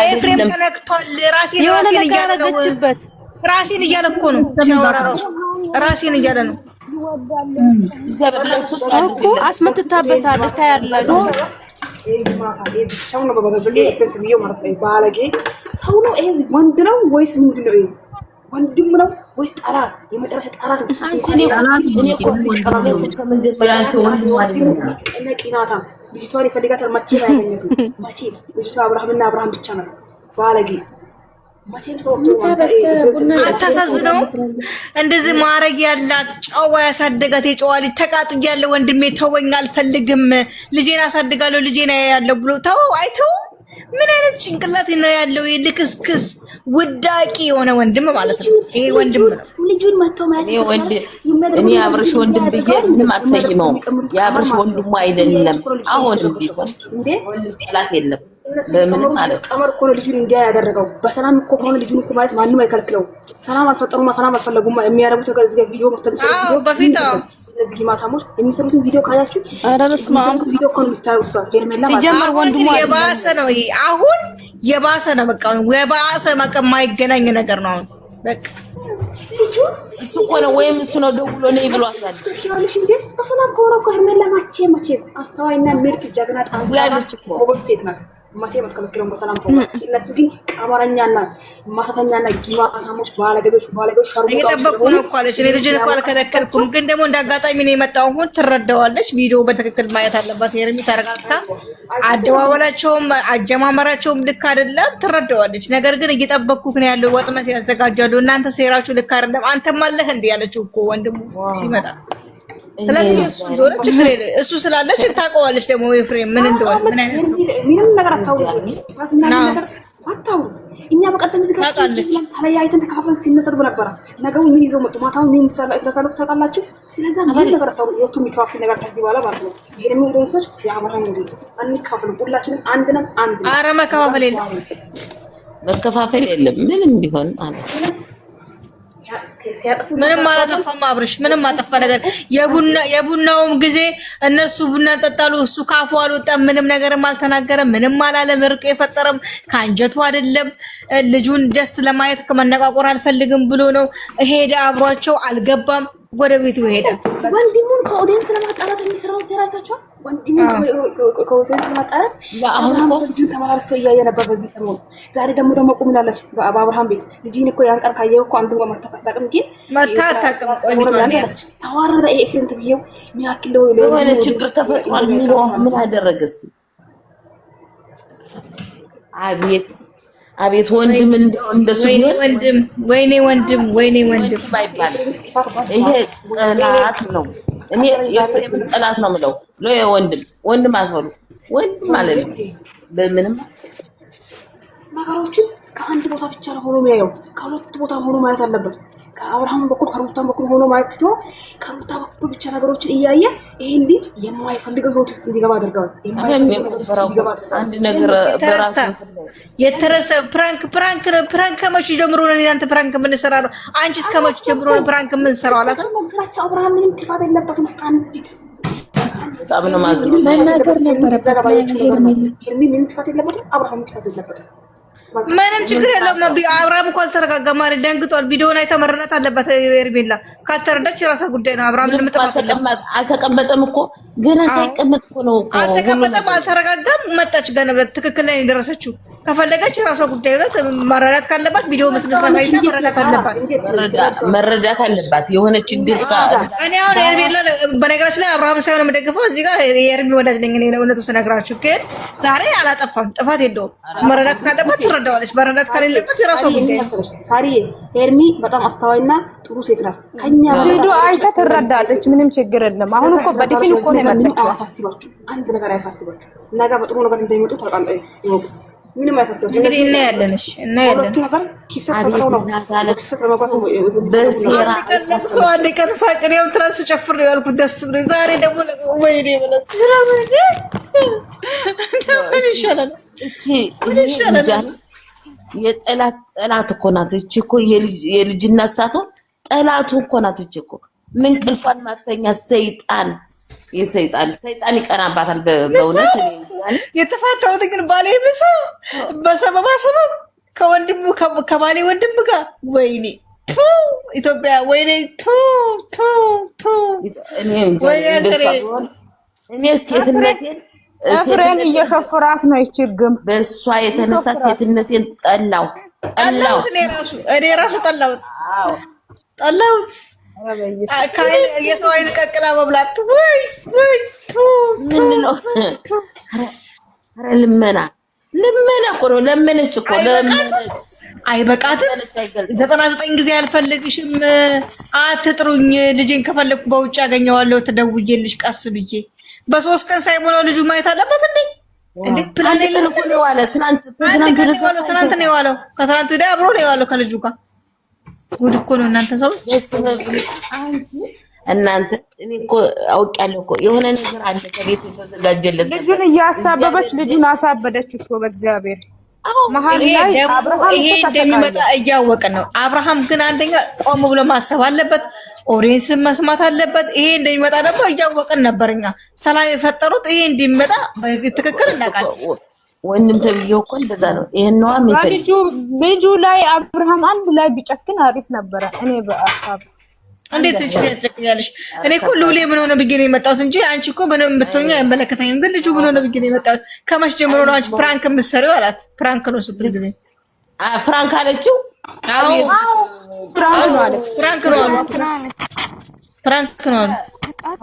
ኤፍሬም ተነክቷል። ራሴን እያለ ነው ራሴን እያለ እኮ ነው ሲያወራ ራሴን እያለ ነው እኮ አስመትታበታለች። ታያላችሁ ሰው ነው በበዘገ ኢንተርቪው ማለት ነው። ባለጌ ሰው ነው ይሄ ወንድ ነው ወይስ ምንድን ነው? ይሄ ወንድም ነው ወይስ ጠላት? የመጨረሻ ጠላት ነው። አንቺ እኔ እኮ ቂናታ ልጅቷን ይፈልጋታል። መቼም አያገኘትም። መቼም ልጅቷ አብርሃምና አብርሃም ብቻ ናት። ባለጌ መቼም ሰው አታሳዝነው። እንደዚህ ማረግ ያላት ጨዋ ያሳደጋት የጨዋ ልጅ ተቃጥያለሁ፣ ወንድሜ ተወኝ፣ አልፈልግም፣ ልጄን አሳድጋለሁ፣ ልጄን ያያለሁ ብሎ ተው አይተው። ምን አይነት ጭንቅላት ነው ያለው? የልክስክስ ውዳቂ የሆነ ወንድም ማለት ነው። ይሄ ወንድም ነው። ልጁን መጥቶ ማለት እኔ አብርሽ ወንድም ብዬ ምንም አትሰይመውም። የአብርሽ ወንድሙ አይደለም። አሁንም ቢሆን ጠላት የለም። በምንም ማለት ቀመር እኮ ነው ልጁን እንዲያ ያደረገው። በሰላም እኮ ከሆነ ልጁን እኮ ማለት ማንንም አይከለክለው። ሰላም አልፈጠሩማ፣ ሰላም አልፈለጉማ። የሚያረቡት ነገር እዚህ ቪዲዮ አዎ፣ በፊት እነዚህ ማታሞች የሚሰሩትን ቪዲዮ ካያችሁ ቪዲዮ እኮ ነው የምታየው። እሷ ሄርሜላ ሲጀመር ወንድሙ የባሰ ነው። ይሄ አሁን የባሰ ነው። በቃ የባሰ የማይገናኝ ነገር ነው። አሁን በቃ እሱ እኮ ነው ወይም እሱ ነው ደውሎ ነው ይብሏት ያለ በሰላም ከሆነ እኮ ሄርሜላ መቼ አስተዋይና ምርጥ ጀግና ጣንላች እኮ ጎበዝ ሴት ናት። መቼ መከለከለው በሰላም ከሆነ እነሱ ግን ቀመረኛና ማታተኛና ጊማታሞች ባለገበሽ ሸርቡ እየጠበቁ ነው እኮ አለች። እኔ ልጅን እኮ አልከለከልኩም፣ ግን ደግሞ እንዳጋጣሚ ነው የመጣው። አሁን ትረዳዋለች። ቪዲዮ በትክክል ማየት አለባት። ሄርሚ ተረጋግታ፣ አደዋወላቸውም አጀማመራቸውም ልክ አይደለም፣ ትረዳዋለች። ነገር ግን እየጠበቅኩ ነው ያለው። ወጥመት ያዘጋጃሉ። እናንተ ሴራችሁ ልክ አይደለም። አንተም አለህ እንዴ ያለችው እኮ ወንድሙ ሲመጣ። ስለዚህ እሱ ዞር ችግር የለም። እሱ ስላለች ታውቀዋለች ደግሞ ኤፍሬም ምን እንደሆነ ምን አይነት ሰው ምንም ነገር አታውቁ። እኛ በቀደም እዚህ ጋር ተለያይተን ተካፍለን ሲነሰዱ ነበር። ነገው ምን ይዘው መጡ? ማታው ምን ተሳለፉ ታውቃላችሁ? ስለዚህ ምን ነገር አታውቁ። የቱ የሚካፍል ነገር ከዚህ በኋላ ማለት ነው። ይሄ ደግሞ እንደሰች ያማራን እንደዚህ አንካፍል። ሁላችንም አንድ ነን። ኧረ መከፋፈል የለም፣ መከፋፈል የለም። ምንም ቢሆን ማለት ምንም አላጠፋም። አብርሽ ምንም አጠፋ ነገር የቡናውም ጊዜ እነሱ ቡና ጠጣሉ። እሱ ካፉ አልወጣም። ምንም ነገርም አልተናገረም። ምንም አላለም። እርቅ የፈጠረም ካንጀቱ አይደለም። ልጁን ጀስት ለማየት ከመነቃቆር አልፈልግም ብሎ ነው ሄደ። አብሯቸው አልገባም። ወደ ቤቱ ሄደ። ወንድሙን ከኦዲየንስ ለማጣላት የሚሰራው ሰራታቸው ወንድሙን ከኦዲየንስ ለማጣላት ለአብርሃም ልጁን ተመላልሶ እያየ ነበር በዚህ ሰሞን። ዛሬ ደግሞ ቁም ላለች በአብርሃም ቤት ልጅን እኮ ያን ቀን ካየው እኮ አንተ ማታጣጣቅም ግን ማታጣጣቅም ተዋረደ። ኤፍሬም ተብዬው የሚያክለው ለሆነ ችግር ተፈጥሯል። ምን አደረገ እስቲ? አቤት ወንድም እንደሱ ወይኔ ወንድም ባይባል ይሄ ጠላት ነው። እኔ የፍሬም ጠላት ነው የምለው። ወንድም አትበሉ። ወንድም ማለት ነው በምንም ነገሮችን ከአንድ ቦታ ብቻ ነው ሆኖ የሚያየው። ከሁለት ቦታ ሆኖ ማየት አለበት። ከአብርሃም በኩል ከሩታ በኩል ሆኖ ማየት ትቶ ከሩታ በኩል ብቻ ነገሮችን እያየ ይሄን ልጅ የማይፈልገው ህይወት ውስጥ እንዲገባ አድርገዋል። አንድ ነገር በራሱ የተረሰ ፕራንክ ከመቼ ጀምሮ ነው እናንተ ፕራንክ የምንሰራ ነው? አንቺስ ከመቼ ጀምሮ ነው ፕራንክ የምንሰራው? አላት ነገራቸው። አብርሃም ምንም ጥፋት የለበትም። አንዲት በጣም ነው ማዝነው። መናገር ነበረበት። ሄርሚ ምንም ጥፋት የለበትም። አብርሃም ጥፋት የለበትም። ምንም ችግር የለውም። አብርሃም እኮ አልተረጋጋም። ማሪ ደንግጧል። ቪዲዮውን አይታ መረዳት አለበት። ሄርሜላ ካልተረዳች የራሷ ጉዳይ ነው። አብርሃም ምንም አልተቀመጠም እኮ ገና ሳይቀመጥ እኮ ነው። አልተቀመጠም፣ አልተረጋጋም። መጣች ገና በትክክል ላይ የደረሰችው። ከፈለገች የራሷ ጉዳይ ነው። መረዳት ካለባት ቪዲዮ መስለት ካይታ መረዳት አለባት። የሆነ ችግር እኔ አሁን ሄርሜላ በነገራችን ላይ አብርሃም ሳይሆን የምደግፈው እዚህ ጋር የሄርሜ ወዳጅ ነኝ እኔ። እውነቱ ስነግራችሁ ግን ዛሬ አላጠፋም፣ ጥፋት የለውም። መረዳት ካለባት ትረዳዋለች፣ መረዳት ከሌለባት የራሷ ጉዳይ ነው። ሳሪ ሄርሚ በጣም አስተዋይና ጥሩ ሴት ናት። ከኛ ቪዲዮ አይታ ትረዳለች። ምንም ችግር የለም። አሁን እኮ በዲፊን እኮ ነው የመጣችው። አሳስባችሁ አንድ ነገር አያሳስባችሁ። ነገ በጥሩ ነገር እንደሚመጡ ታውቃለህ። ይወቁ። ምንም አያሳስባችሁ። እንግዲህ እናያለን። እሺ እናያለን። በሴራ ሰው አንድ ቀን ሳቅን ያው ትራንስ ጨፍር ነው ያልኩት ደስ ብሎኝ። ዛሬ ደግሞ ወይኔ ማለት ምን ይሻላል? የጠላት እኮ ናት እቺ እኮ የልጅነት ሳትሆን ጠላቱ እኮ ናት እቺ እኮ። ምን ቅልፋን ማተኛ ሰይጣን ይቀናባታል። በእውነት የተፋታሁት ግን ባሌ በሰበባ ከወንድሙ ከባሌ ወንድም ጋር ወይኔ ኢትዮጵያ ወይኔ እኔ ሴትነቴን ፍሬን እየሸፈራት ነው ይችግም በእሷ የተነሳ ሴትነቴን ጠላው እኔ ራሱ ጠላሁት የሰው አይን ቀቅላ መብላት ወይ ምን ነው ኧረ ልመና እኮ ነው ለመነች እኮ አይበቃትም 99 ጊዜ አልፈልግሽም አትጥሩኝ ልጄን ከፈለኩ በውጭ ያገኘዋለሁ ተደውዬልሽ ቀስ ብዬ በ3 ቀን ሳይሞላው ልጁ ማየት አለበት እንዴ ፕላን ነው ዋለ ትናንት ነው የዋለው ከትናንት ወዲያ አብሮ ነው የዋለው ከልጁ ጋር ጉድ እኮ ነው እናንተ ሰው እናንተ እኔ እኮ አውቄያለሁ እኮ የሆነ ነገር አለ ከቤት የተዘጋጀለት ልጁን እያሳበበች ልጁን አሳበደች እኮ በእግዚአብሔር መሀል ላይ አብርሃም እንደሚመጣ እያወቅን ነው አብርሃም ግን አንደኛ ቆም ብሎ ማሰብ አለበት ኦዲየንስን መስማት አለበት ይሄ እንደሚመጣ ደግሞ እያወቅን ነበርኛ ሰላም የፈጠሩት ይሄ እንደሚመጣ በትክክል እናውቃለን ወንድም ተብዬው እኮ እንደዛ ነው ይሄን ነው የሚፈልግ ልጁ ላይ አብርሃም አንድ ላይ ቢጨክን አሪፍ ነበረ እኔ በአሳብ እንዴት ትችላለሽ እኔ እኮ ሉሌ ምን ሆነ ብዬ ነው የመጣሁት እንጂ አንቺ እኮ ምንም ብትሆኛ አይመለከተኝም ግን ልጁ ምን ሆነ ብዬ ነው የመጣሁት ከመች ጀምሮ ነው አንቺ ፕራንክ የምትሰሪው አላት ፕራንክ ነው ስትል ጊዜ ፍራንክ አለችው አዎ ፍራንክ ነው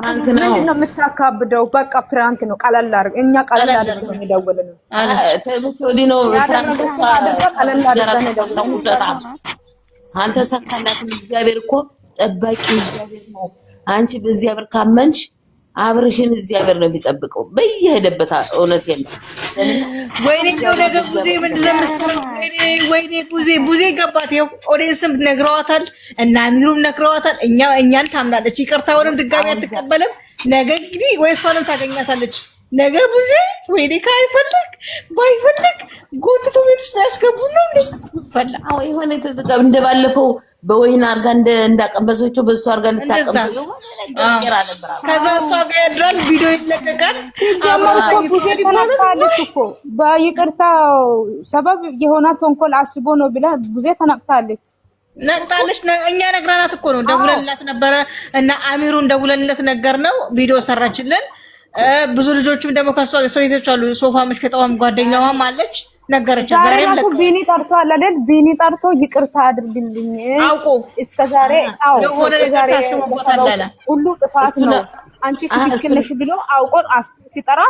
ምንድን ነው የምታካብደው በቃ ፍራንክ ነው ቀለል አድርግ እኛ ቀለል አድርገን እንደውልን ተብቶዲ ነው ፍራንክ ቀለል አድርገን እንደውልን አንተ ሰካላት እግዚአብሔር እኮ ጠባቂ እግዚአብሔር ነው አንቺ በዚህ አብር ካመንሽ አብርሽን እግዚአብሔር ነው የሚጠብቀው በየሄደበት እውነት የለም ወይኔ ነገር ጉዜ ምንድነው መስራት ወይኔ ጉዜ ገባት ይኸው ኦዲየንስም ነግረዋታል እና አሚሩም ነግረዋታል እኛን ታምናለች ይቅርታውንም ድጋሚ አትቀበልም ነገ እንግዲህ ወይ እሷንም ታገኛታለች ነገ ጉዜ ወይኔ ካይፈልግ ባይፈልግ ጎትቶ ቤት ውስጥ ያስገቡ ነው ፈላ የሆነ የተዘጋብ እንደባለፈው በወይን አርጋ እንዳቀመሰችው በእሱ አርጋ ልታቀመሰው ከዛ እሷ ጋር ያድራል ቪዲዮ ይለቀቃል በይቅርታ ሰበብ የሆነ ተንኮል አስቦ ነው ብላ ጉዜ ተነቅታለች እኛ ነግራናት እኮ ነው ደውለንላት ነበረ እና አሚሩን ደውለንለት ነገር ነው ቪዲዮ ሰራችልን ብዙ ልጆችም ደግሞ ከሷ ሶሪቶች አሉ ሶፋ መሽከጣውም ጓደኛዋም አለች ነገረች ዛሬም ለቆ ቢኒ ጠርቶ አይደል ቢኒ ጠርቶ ይቅርታ አድርግልኝ አውቆ እስከ ዛሬ የሆነ ነገር ታስቦታል አለ ሁሉ ጥፋት ነው አንቺ ትክክል ነሽ ብሎ አውቆ ሲጠራ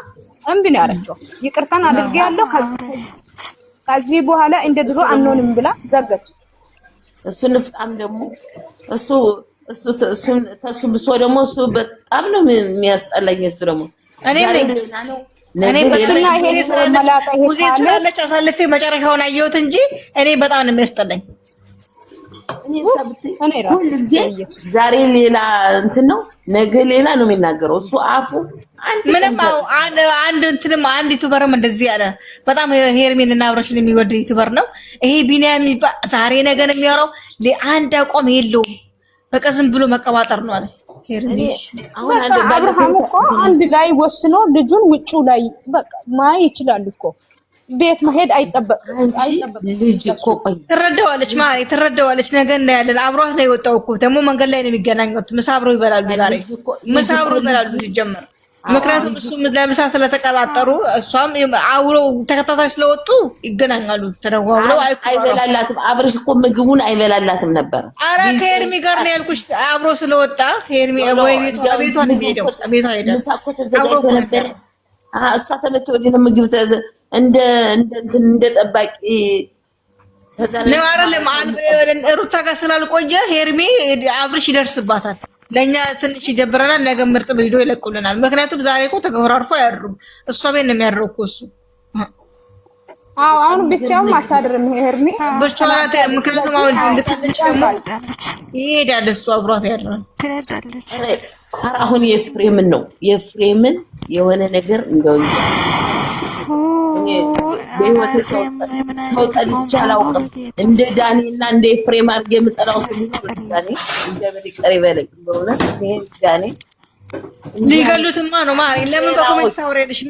እምቢ ነው ያረቸው ይቅርታን አድርጌ ያለው ከዚህ በኋላ እንደ ድሮ አንሆንም ብላ ዘገች እሱ ንፍጣም ደግሞ እሱ ብሶ ደግሞ እሱ በጣም ነው የሚያስጠላኝ እሱ ደግሞ እኔ በስና ይሄ መላጣ ይሄ ሙዚ ስላለች አሳልፌ መጨረሻውን አየሁት እንጂ እኔ በጣም ነው የሚያስጠላኝ እኔ ዛሬ ሌላ እንትን ነው ነገ ሌላ ነው የሚናገረው እሱ አፉ ምንም አንድ እንትንም አንድ ዩቲዩበርም እንደዚህ ያለ በጣም ሄርሜን እና አብረሽን የሚወድ ዩቲዩበር ነው ይሄ ቢኒያም ዛሬ ነገ ነው የሚያወራው ለአንድ አቋም የለውም በቃ ዝም ብሎ መቀባጠር ነው አለ አሁን አብርሃም እኮ አንድ ላይ ወስኖ ልጁን ውጪ ላይ በቃ ማይ ይችላል እኮ ቤት መሄድ አይጠበቅም ልጅ እኮ ቆይ ትረዳዋለች ነገ እናያለን አብሯት ነው የወጣው እኮ ደግሞ መንገድ ላይ ነው የሚገናኙት ምሳ አብረው ይበላሉ ዛሬ ምሳ አብረው ይበላሉ ሲጀመር ምክንያቱም እሱም ለምሳ ስለተቀጣጠሩ እሷም አብረው ተከታታይ ስለወጡ ይገናኛሉ ተደዋውለው አይበላላትም አብርሽ እኮ ምግቡን አይበላላትም ነበር አረ ከሄርሚ ጋር ነው ያልኩሽ አብሮ ስለወጣ ሄርሚ ወይ ቤቷን ሄደው ቤቷ ሄደ ምሳ እኮ ተዘጋጅቶ ነበር እሷ ተመተው ወዲህ ምግብ እንደ ጠባቂ ነው አይደለም ሩታ ጋር ስላልቆየ ሄርሚ አብርሽ ይደርስባታል ለኛ ትንሽ ይደብረናል ነገ ምርጥ ቪዲዮ ይለቁልናል ምክንያቱም ዛሬ እኮ ተገራርፎ ያድሩም እሷ ቤት ነው የሚያድረው እኮ እሱ አሁን ብቻውን አታድርም ሄርሚ ብቻውን ምክንያቱም አሁን እንድታለች ደግሞ ይሄዳል እሱ አብሯት ያድራል አሁን የፍሬምን የሆነ ነገር እንደው በህይወቴ ሰው ጠልቼ አላውቅም እንደ ዳኒና እንደ ኤፍሬም አድርጌ የምጠላው ሰው ዳኒ እግዚአብሔር ይቅር ይበለኝ በእውነት ዳኒ ሊገሉትማ ነው ለምን በኮሜንት ታወሪያለሽ